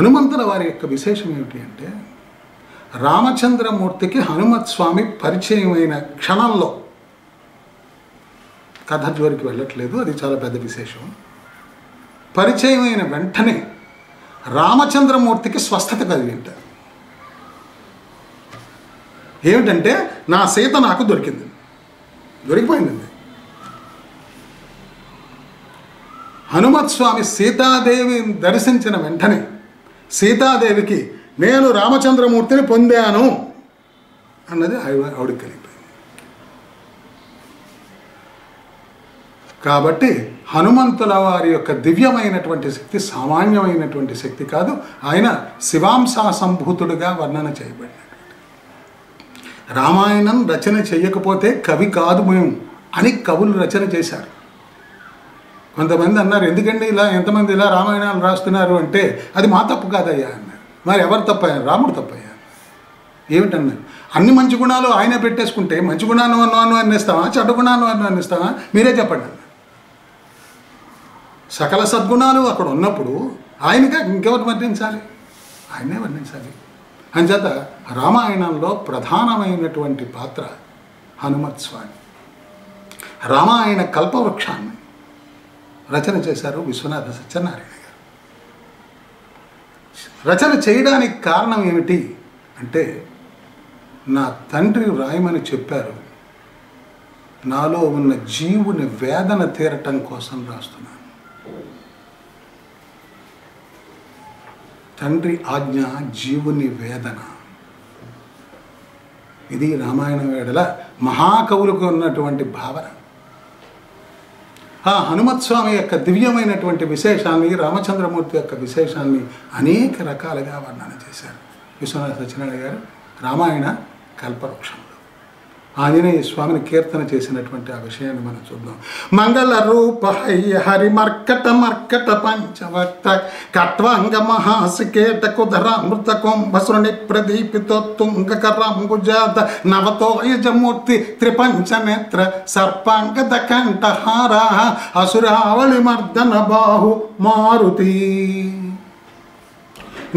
హనుమంతుల వారి యొక్క విశేషం ఏమిటి అంటే రామచంద్రమూర్తికి హనుమత్ స్వామి పరిచయమైన క్షణంలో కథ జోరికి వెళ్ళట్లేదు, అది చాలా పెద్ద విశేషం. పరిచయమైన వెంటనే రామచంద్రమూర్తికి స్వస్థత కలిగింటారు. ఏమిటంటే నా సీత నాకు దొరికిపోయిందండి. హనుమత్ స్వామి సీతాదేవిని దర్శించిన వెంటనే సీతాదేవికి నేను రామచంద్రమూర్తిని పొందాను అన్నది ఆవిడకి కలిగిపోయింది. కాబట్టి హనుమంతుల వారి యొక్క దివ్యమైనటువంటి శక్తి సామాన్యమైనటువంటి శక్తి కాదు. ఆయన శివాంశా సంభూతుడుగా వర్ణన చేయబడినటువంటి. రామాయణం రచన చేయకపోతే కవి కాదు మేము అని కవులు రచన చేశారు. కొంతమంది అన్నారు, ఎందుకండి ఇలా ఎంతమంది ఇలా రామాయణాలు రాస్తున్నారు అంటే అది మా తప్పు కాదయ్యా అన్నారు. మరి ఎవరు తప్పయ్యారు? రాముడు తప్పయ్యా. ఏమిటన్నారు? అన్ని మంచి గుణాలు ఆయనే పెట్టేసుకుంటే మంచి గుణాన్ని అన్నిస్తావా, చెడ్డ గుణాన్ని అన్నిస్తావా? మీరే చెప్పండి అన్నారు. సకల సద్గుణాలు అక్కడ ఉన్నప్పుడు ఆయనగా ఇంకెవరు వర్ణించాలి? ఆయనే వర్ణించాలి. అంచేత రామాయణంలో ప్రధానమైనటువంటి పాత్ర హనుమత్ స్వామి. రామాయణ కల్పవృక్షాన్ని రచన చేశారు విశ్వనాథ సత్యనారాయణ గారు. రచన చేయడానికి కారణం ఏమిటి అంటే, నా తండ్రి రాయమని చెప్పారు, నాలో ఉన్న జీవుని వేదన తీరటం కోసం రాస్తున్నాను. తండ్రి ఆజ్ఞ జీవుని వేదన. ఇది రామాయణం వేడల మహాకవులకు ఉన్నటువంటి భావన. ఆ హనుమత్ స్వామి యొక్క దివ్యమైనటువంటి విశేషాన్ని, రామచంద్రమూర్తి యొక్క విశేషాన్ని అనేక రకాలుగా వర్ణన చేశారు విశ్వనాథ సత్యనారాయణ గారు రామాయణ కల్పవృక్షంలో. ఆంజనేయ స్వామిని కీర్తన చేసినటువంటి ఆ విషయాన్ని మనం చూద్దాం. మంగళ రూప హరి మర్కట పంచవక్త కట్వాంగ మహాసికేట కుధర మృత కుంభశ్రుని ప్రదీపితోత్తుంగకరంబుజాత నవతోయజమూర్తి త్రిపంచ నేత్ర సర్పాంగద కంఠహార అసురావళి మర్దన బాహు మారుతి.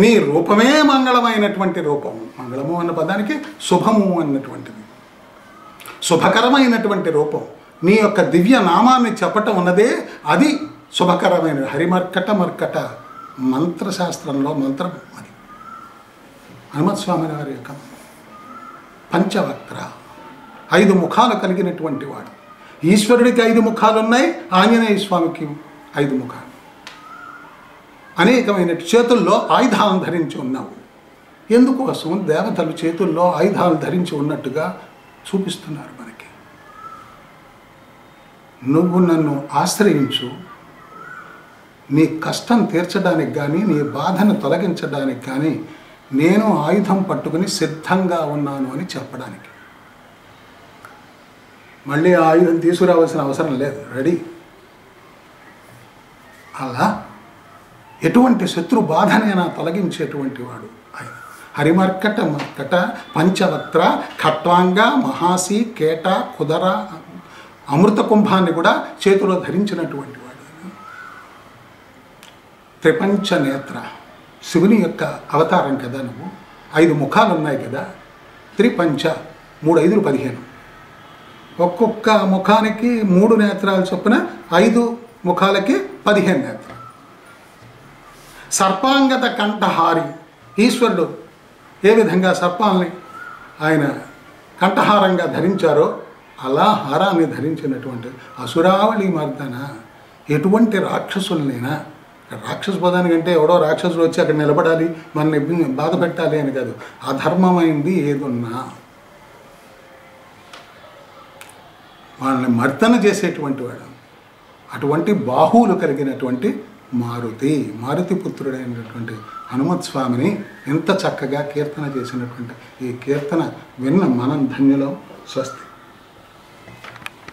నీ రూపమే మంగళమైనటువంటి రూపము. మంగళము అన్న పదానికి శుభము అన్నటువంటిది, శుభకరమైనటువంటి రూపం. నీ యొక్క దివ్య నామాన్ని చెప్పటం ఉన్నదే అది శుభకరమైన. హరిమర్కట మంత్రశాస్త్రంలో మంత్రం అది. హనుమత్ స్వామి వారి యొక్క పంచవక్త్ర, 5 ముఖాలు కలిగినటువంటి వాడు. ఈశ్వరుడికి 5 ముఖాలు ఉన్నాయి, ఆంజనేయ స్వామికి 5 ముఖాలు. అనేకమైన చేతుల్లో ఆయుధాలను ధరించి ఉన్నావు. ఎందుకోసం? దేవతలు చేతుల్లో ఆయుధాలు ధరించి ఉన్నట్టుగా చూపిస్తున్నారు మనకి. నువ్వు నన్ను ఆశ్రయించు, నీ కష్టం తీర్చడానికి కానీ నీ బాధను తొలగించడానికి కానీ నేను ఆయుధం పట్టుకుని సిద్ధంగా ఉన్నాను అని చెప్పడానికి. మళ్ళీ ఆ ఆయుధం తీసుకురావాల్సిన అవసరం లేదు, రెడీ. అలా ఎటువంటి శత్రు బాధనైనా తొలగించేటువంటి వాడు ఆయన. హరిమర్కట పంచవక్త్ర ఖట్వాంగ మహాసి కేట కుదర అమృత కుంభాన్ని కూడా చేతిలో ధరించినటువంటి వాడు. త్రిపంచ నేత్ర, శివుని యొక్క అవతారం కదా నువ్వు. 5 ముఖాలు ఉన్నాయి కదా. త్రిపంచ 3 5 15, ఒక్కొక్క ముఖానికి 3 నేత్రాలు చొప్పున 5 ముఖాలకి 15 నేత్రాలు. సర్పాంగత కంఠహారి, ఈశ్వరుడు ఏ విధంగా సర్పాలని ఆయన కంఠహారంగా ధరించారో అలా హారాన్ని ధరించినటువంటి అసురావళి మర్దన. ఎటువంటి రాక్షసులనైనా, రాక్షస పదానికంటే ఎవడో రాక్షసులు వచ్చి అక్కడ నిలబడాలి, మనల్ని బాధ పెట్టాలి అని కాదు. అధర్మమైంది ఏదున్నా వాళ్ళని మర్దన చేసేటువంటి వాడు. అటువంటి బాహువులు కలిగినటువంటి మారుతి పుత్రుడైనటువంటి హనుమత్ స్వామిని ఎంత చక్కగా కీర్తన చేసినటువంటి ఈ కీర్తన విన్న మనం ధన్యులం. స్వస్తి.